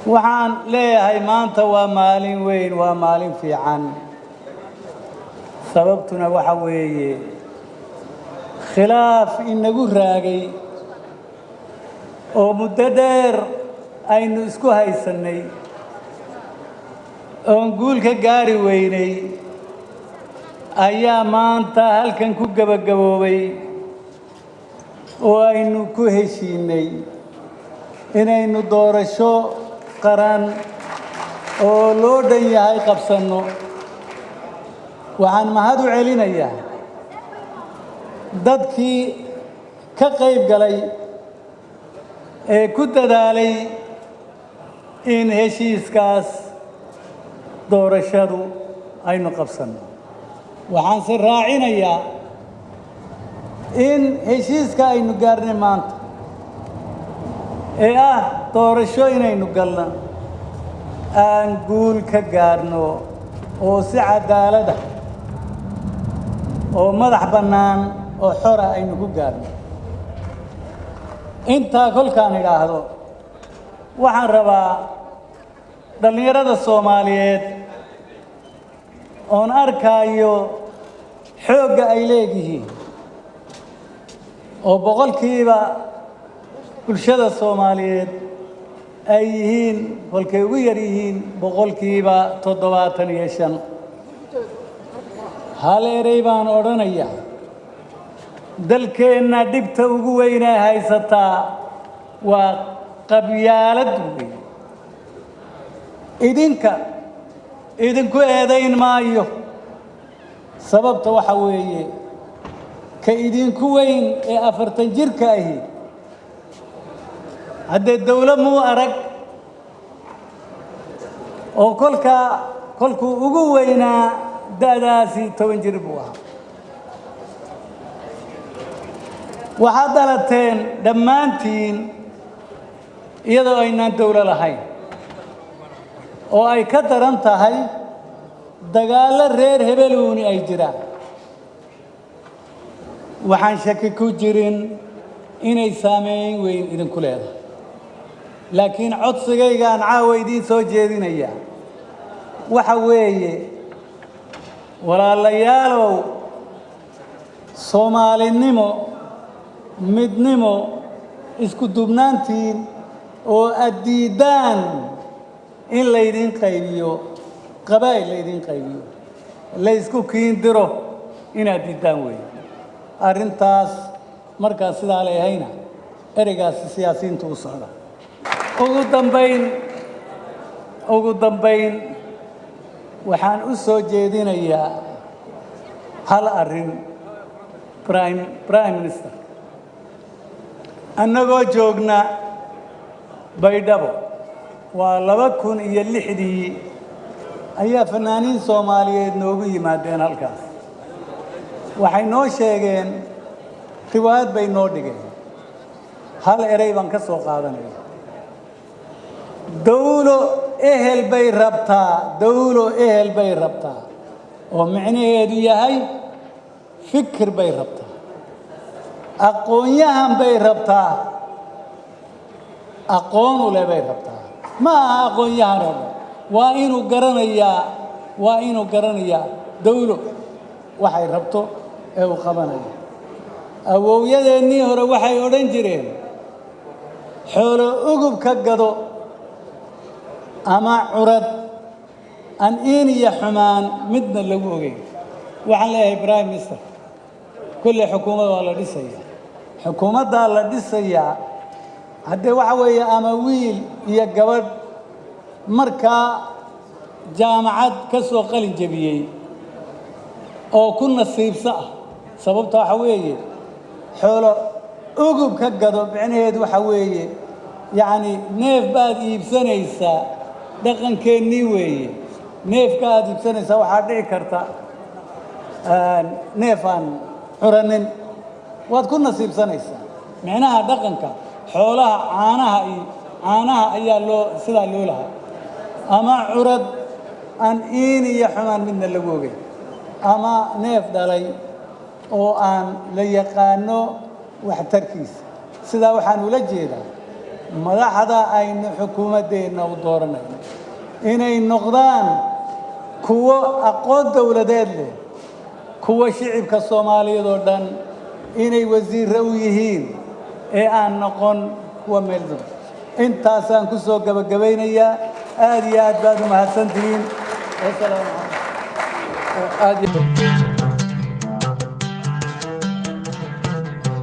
waxaan leeyahay maanta waa maalin weyn waa maalin fiican sababtuna waxa weeye khilaaf inagu raagay oo muddo dheer aynu isku haysanay oo guul ka gaari weynay ayaa maanta halkan ku gabagaboobay oo aynu ku heshiinay inaynu doorasho qaran oo loo dhan yahay qabsanno waxaan mahad u celinayaa dadkii ka qayb galay ee ku dadaalay in heshiiskaas doorashadu aynu qabsanno waxaan se raacinayaa in heshiiska aynu gaarnay maanta ee ah doorasho inaynu galno aan guul ka gaarno oo si cadaalad ah oo madax bannaan oo xor ah aynu ku gaarno intaa kolkaan idhaahdo waxaan rabaa dhallinyarada Soomaaliyeed oon arkaayo xoogga ay leeyihiin oo boqolkiiba bulshada Soomaaliyeed ay yihiin kolkay ugu yar yihiin boqolkiiba 75 hal eray baan odhanayaa dalkeenna dhibta ugu weyn ee haysataa waa qabyaalad weyn idinku eedayn maayo sababta waxa weeye ka idinku weyn ee 40 jirka ahi haddee dawlad muu arag oo kolkuu ugu weynaa da'daasi 10 jir buu ahaa waxaad dhalateen dhammaantiin iyadoo aynaan dawlo lahayn oo ay ka daran tahay dagaallo reer hebeluuni ay jiraan waxaan shaki ku jirin inay saameyn weyn idinku leedahay laakiin codsigaygaan caawa idiin soo jeedinayaa waxa weeye walaalayaalow Soomaalinimo midnimo isku dubnaantiin oo adiidaan in laydin qaybiyo qabaa'il laydin qaybiyo la isku kiindiro inaad diidaan weeye arrintaas markaan sidaa leeyahayna ereygaas siyaasiyiintu u socda ugu dambayn waxaan u soo jeedinayaa hal arrin prime minister annagoo joogna Baydhabo waa 2006 ayaa fanaaniin Soomaaliyeed noogu yimaadeen halkaas waxay noo sheegeen riwaayad bay noo dhigeen hal eray baan ka soo qaadanaya dawlo ehel bay rabtaa oo micnaheedu yahay fikir bay rabtaa aqoon-yahan bay rabtaa aqoon u leh bay rabtaa ma aha aqoon-yahan oo waa inuu garanayaa dawlo waxay rabto ee uu qabanayo awowyadeennii hore waxay odhan jireen xoolo ugub ka gado ama curad aan in iyo xumaan midna lagu ogeyn waxaan leeyahay prime minister kulli xukuumadda waa la dhisayaa xukuumadda la dhisayaa haddee waxa weeye ama wiil iyo gabadh markaa jaamacad ka soo qalin jabiyey oo ku nasiibsa ah sababta waxa weeye xoolo ugub ka gado micnaheedu waxa weeye yacni neef baad iibsanaysaa dhaqankeennii weeye neefka aad iibsanaysaa waxaa dhici karta neef aan curanin waad ku nasiibsanaysaa micnaha dhaqanka xoolaha caanaha ayaa sidaa loo lahaa ama curad aan iin iyo xumaan midna lagu ogeyn ama neef dhalay oo aan la yaqaano waxtarkiisa sidaa waxaan ula jeedaa madaxda aynu xukuumadeenna u dooranayno inay noqdaan kuwo aqoon dawladeed leh kuwa shicibka Soomaaliyeed oo dhan inay wasiirro u yihiin ee aan noqon kuwa meel dab intaasaan ku soo gabagabaynayaa aad iyo aad baad u mahadsantihiin. Assalaamu calaykum.